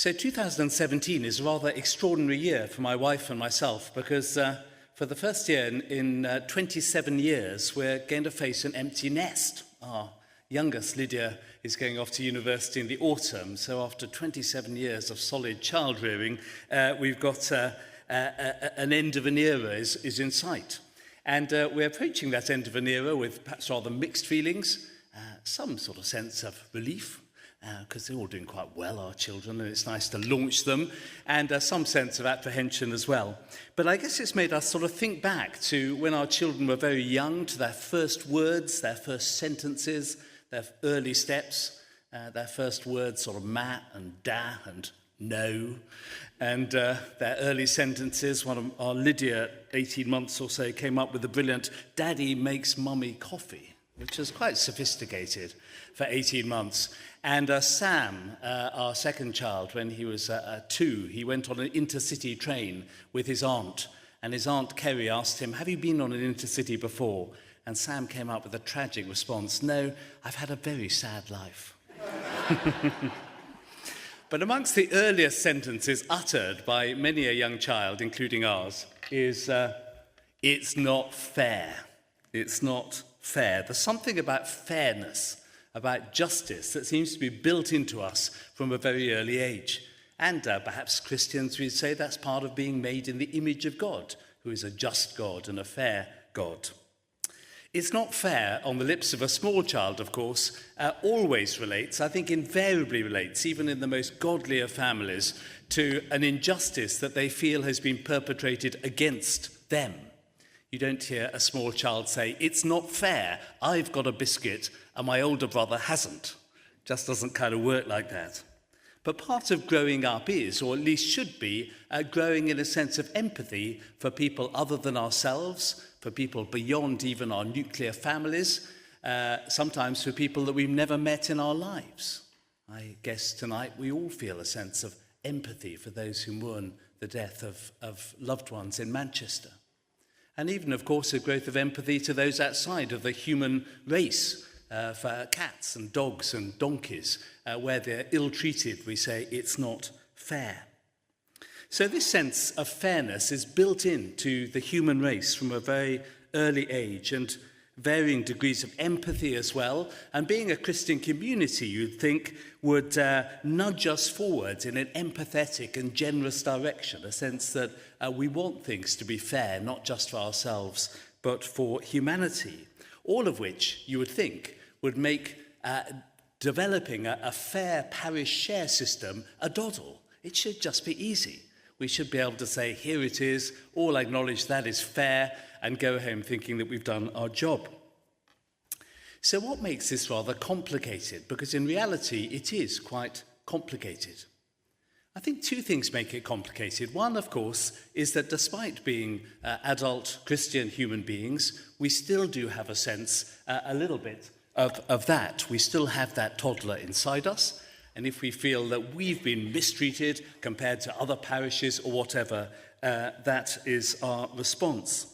So 2017 is a rather extraordinary year for my wife and myself because for the first year in 27 years, we're going to face an empty nest. Our youngest, Lydia, is going off to university in the autumn. So after 27 years of solid child rearing, we've got an end of an era is in sight. And we're approaching that end of an era with perhaps rather mixed feelings, some sort of sense of relief, because they're all doing quite well, our children, and it's nice to launch them, and some sense of apprehension as well. But I guess it's made us sort of think back to when our children were very young, to their first words, their first sentences, their early steps, their first words, sort of ma and da and no, and their early sentences. One of our Lydia, 18 months or so, came up with the brilliant, "Daddy makes mummy coffee," which was quite sophisticated for 18 months. And Sam, our second child, when he was 2, he went on an intercity train with his aunt. And his aunt Kerry asked him, "Have you been on an intercity before?" And Sam came up with a tragic response, "No, I've had a very sad life." But amongst the earliest sentences uttered by many a young child, including ours, is, "It's not fair. It's not fair." There's something about fairness, about justice, that seems to be built into us from a very early age. And perhaps Christians would say that's part of being made in the image of God, who is a just God and a fair God. It's not fair on the lips of a small child, of course, always relates, I think invariably relates, even in the most godly of families, to an injustice that they feel has been perpetrated against them. You don't hear a small child say, "It's not fair, I've got a biscuit and my older brother hasn't." Just doesn't kind of work like that. But part of growing up is, or at least should be, growing in a sense of empathy for people other than ourselves, for people beyond even our nuclear families, sometimes for people that we've never met in our lives. I guess tonight we all feel a sense of empathy for those who mourn the death of loved ones in Manchester. And even, of course, a growth of empathy to those outside of the human race, for cats and dogs and donkeys, where they're ill-treated, we say it's not fair. So this sense of fairness is built into the human race from a very early age, and varying degrees of empathy as well. And being a Christian community, you'd think, would nudge us forward in an empathetic and generous direction, a sense that we want things to be fair, not just for ourselves, but for humanity. All of which, you would think, would make developing a fair parish share system a doddle. It should just be easy. We should be able to say, here it is, all acknowledge that is fair, and go home thinking that we've done our job. So what makes this rather complicated? Because in reality, it is quite complicated. I think two things make it complicated. One, of course, is that despite being adult Christian human beings, we still do have a sense, a little bit, of that. We still have that toddler inside us. And if we feel that we've been mistreated compared to other parishes or whatever, that is our response.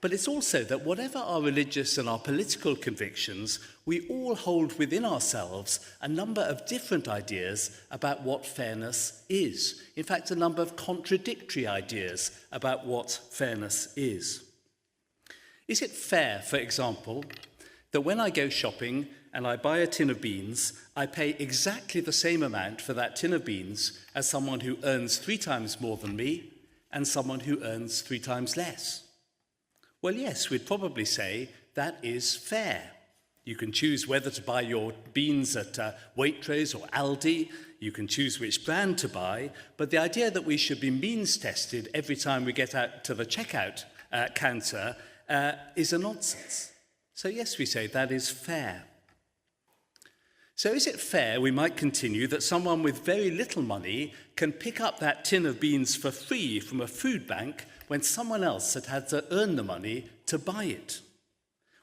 But it's also that whatever our religious and our political convictions, we all hold within ourselves a number of different ideas about what fairness is. In fact, a number of contradictory ideas about what fairness is. Is it fair, for example, that when I go shopping and I buy a tin of beans, I pay exactly the same amount for that tin of beans as someone who earns 3 times more than me and someone who earns 3 times less? Well, yes, we'd probably say that is fair. You can choose whether to buy your beans at Waitrose or Aldi. You can choose which brand to buy. But the idea that we should be means tested every time we get out to the checkout counter is a nonsense. So yes, we say that is fair. So is it fair, we might continue, that someone with very little money can pick up that tin of beans for free from a food bank when someone else had to earn the money to buy it?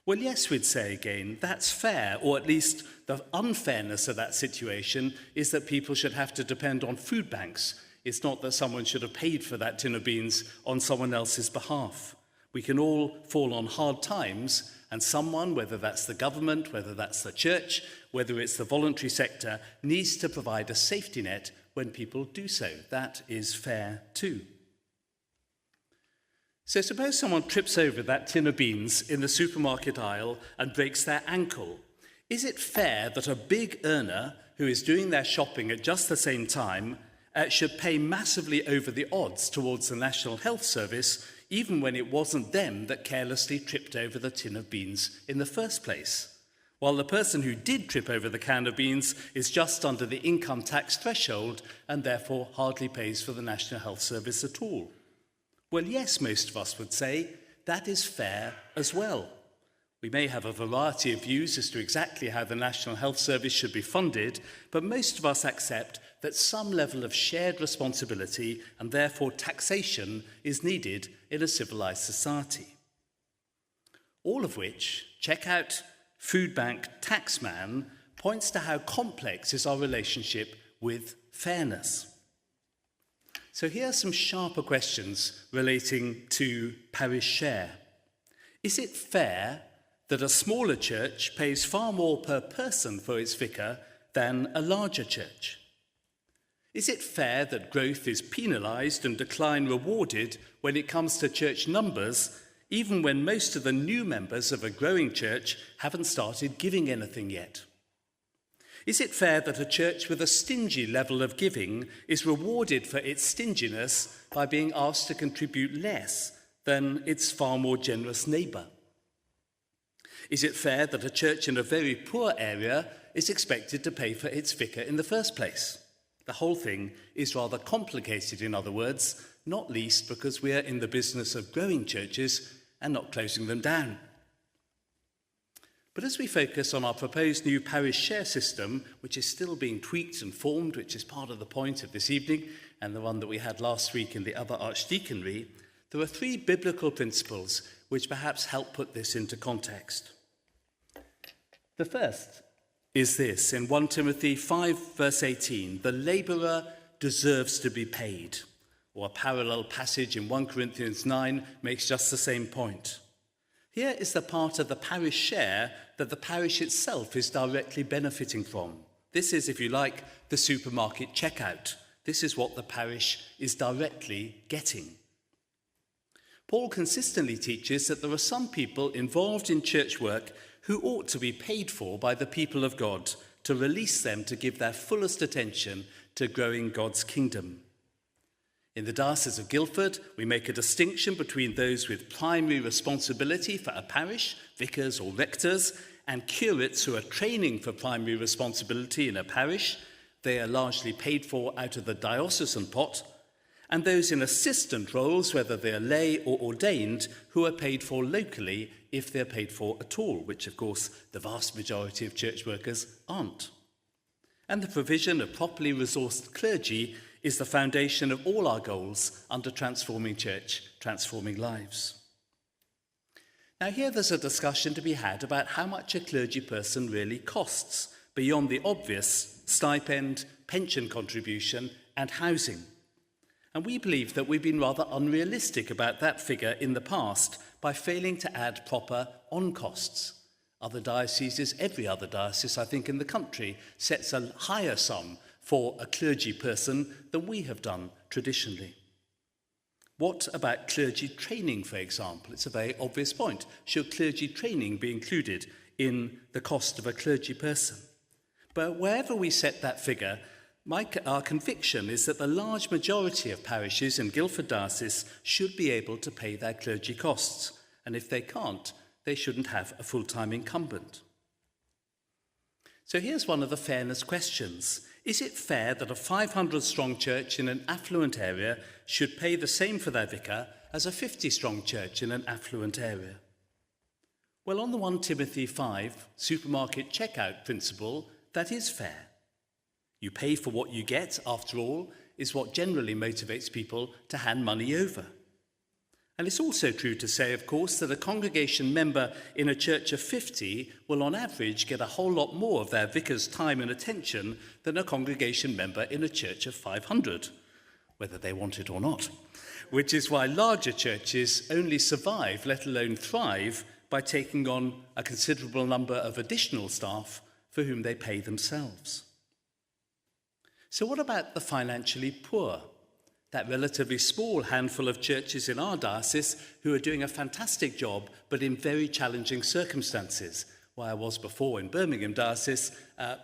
Well, yes, we'd say again, that's fair, or at least the unfairness of that situation is that people should have to depend on food banks. It's not that someone should have paid for that tin of beans on someone else's behalf. We can all fall on hard times, and someone, whether that's the government, whether that's the church, whether it's the voluntary sector, needs to provide a safety net when people do so. That is fair too. So suppose someone trips over that tin of beans in the supermarket aisle and breaks their ankle. Is it fair that a big earner who is doing their shopping at just the same time should pay massively over the odds towards the National Health Service, even when it wasn't them that carelessly tripped over the tin of beans in the first place, while the person who did trip over the can of beans is just under the income tax threshold and therefore hardly pays for the National Health Service at all? Well, yes, most of us would say that is fair as well. We may have a variety of views as to exactly how the National Health Service should be funded, but most of us accept that some level of shared responsibility and therefore taxation is needed in a civilised society. All of which, check out Food Bank Taxman, points to how complex is our relationship with fairness. So here are some sharper questions relating to parish share. Is it fair that a smaller church pays far more per person for its vicar than a larger church? Is it fair that growth is penalised and decline rewarded when it comes to church numbers, even when most of the new members of a growing church haven't started giving anything yet? Is it fair that a church with a stingy level of giving is rewarded for its stinginess by being asked to contribute less than its far more generous neighbour? Is it fair that a church in a very poor area is expected to pay for its vicar in the first place? The whole thing is rather complicated, in other words, not least because we are in the business of growing churches and not closing them down. But as we focus on our proposed new parish share system, which is still being tweaked and formed, which is part of the point of this evening, and the one that we had last week in the other archdeaconry, there are three biblical principles which perhaps help put this into context. The first is this, in 1 Timothy 5, verse 18, the labourer deserves to be paid. Or a parallel passage in 1 Corinthians 9 makes just the same point. Here is the part of the parish share that the parish itself is directly benefiting from. This is, if you like, the supermarket checkout. This is what the parish is directly getting. Paul consistently teaches that there are some people involved in church work who ought to be paid for by the people of God to release them to give their fullest attention to growing God's kingdom. In the Diocese of Guildford, we make a distinction between those with primary responsibility for a parish, vicars or rectors, and curates who are training for primary responsibility in a parish. They are largely paid for out of the diocesan pot, and those in assistant roles, whether they are lay or ordained, who are paid for locally if they're paid for at all, which of course the vast majority of church workers aren't. And the provision of properly resourced clergy is the foundation of all our goals under Transforming Church, Transforming Lives. Now here there's a discussion to be had about how much a clergy person really costs, beyond the obvious stipend, pension contribution and housing. And we believe that we've been rather unrealistic about that figure in the past by failing to add proper on-costs. Other dioceses, every other diocese, I think, in the country, sets a higher sum for a clergy person than we have done traditionally. What about clergy training, for example? It's a very obvious point. Should clergy training be included in the cost of a clergy person? But wherever we set that figure, our conviction is that the large majority of parishes in Guildford Diocese should be able to pay their clergy costs, and if they can't, they shouldn't have a full-time incumbent. So here's one of the fairness questions. Is it fair that a 500-strong church in an affluent area should pay the same for their vicar as a 50-strong church in an affluent area? Well, on the 1 Timothy 5 supermarket checkout principle, that is fair. You pay for what you get, after all, is what generally motivates people to hand money over. And it's also true to say, of course, that a congregation member in a church of 50 will on average get a whole lot more of their vicar's time and attention than a congregation member in a church of 500, whether they want it or not. Which is why larger churches only survive, let alone thrive, by taking on a considerable number of additional staff for whom they pay themselves. So what about the financially poor? That relatively small handful of churches in our diocese who are doing a fantastic job, but in very challenging circumstances. Where I was before in Birmingham Diocese,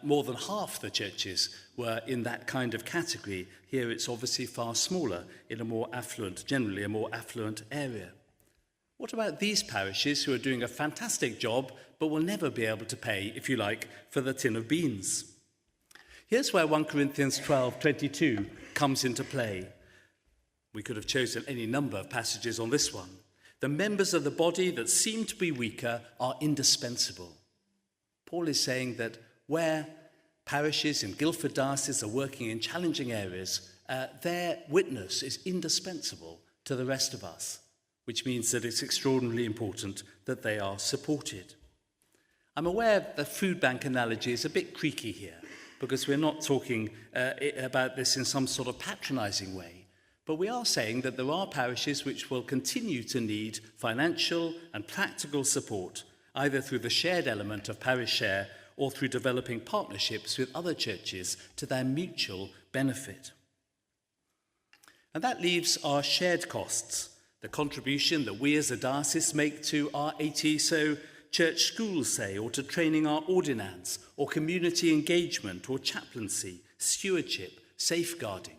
more than half the churches were in that kind of category. Here it's obviously far smaller in a more affluent, generally a more affluent area. What about these parishes who are doing a fantastic job, but will never be able to pay, if you like, for the tin of beans? Here's where 1 Corinthians 12:22 comes into play. We could have chosen any number of passages on this one. The members of the body that seem to be weaker are indispensable. Paul is saying that where parishes in Guildford Diocese are working in challenging areas, their witness is indispensable to the rest of us, which means that it's extraordinarily important that they are supported. I'm aware the food bank analogy is a bit creaky here, because we're not talking about this in some sort of patronising way. But we are saying that there are parishes which will continue to need financial and practical support, either through the shared element of parish share or through developing partnerships with other churches to their mutual benefit. And that leaves our shared costs, the contribution that we as a diocese make to our 80 so church schools, say, or to training our ordinands, or community engagement, or chaplaincy, stewardship, safeguarding.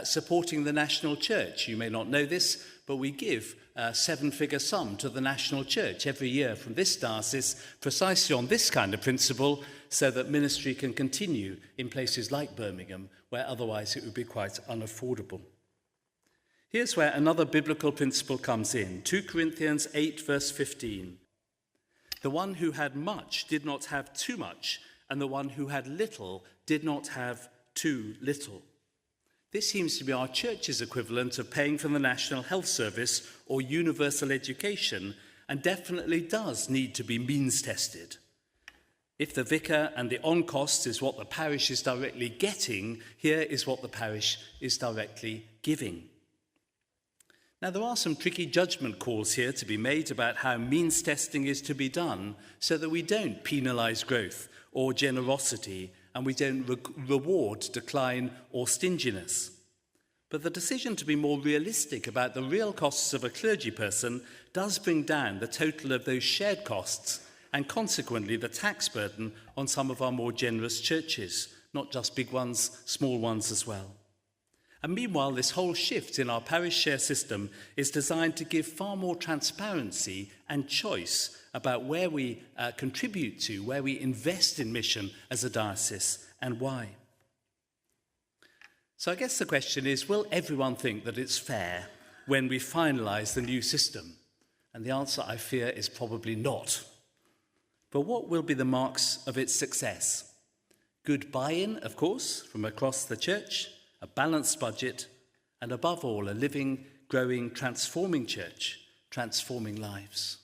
Supporting the national church. You may not know this, but we give a 7-figure sum to the national church every year from this diocese, precisely on this kind of principle, so that ministry can continue in places like Birmingham, where otherwise it would be quite unaffordable. Here's where another biblical principle comes in. 2 Corinthians 8, verse 15. The one who had much did not have too much, and the one who had little did not have too little. This seems to be our church's equivalent of paying for the National Health Service or universal education, and definitely does need to be means tested. If the vicar and the on-cost is what the parish is directly getting, here is what the parish is directly giving. Now, there are some tricky judgment calls here to be made about how means testing is to be done so that we don't penalise growth or generosity and we don't reward decline or stinginess. But the decision to be more realistic about the real costs of a clergy person does bring down the total of those shared costs and consequently the tax burden on some of our more generous churches, not just big ones, small ones as well. And meanwhile, this whole shift in our parish share system is designed to give far more transparency and choice about where we contribute to, where we invest in mission as a diocese, and why. So I guess the question is, will everyone think that it's fair when we finalise the new system? And the answer, I fear, is probably not. But what will be the marks of its success? Good buy-in, of course, from across the church, a balanced budget, and above all, a living, growing, transforming church, transforming lives.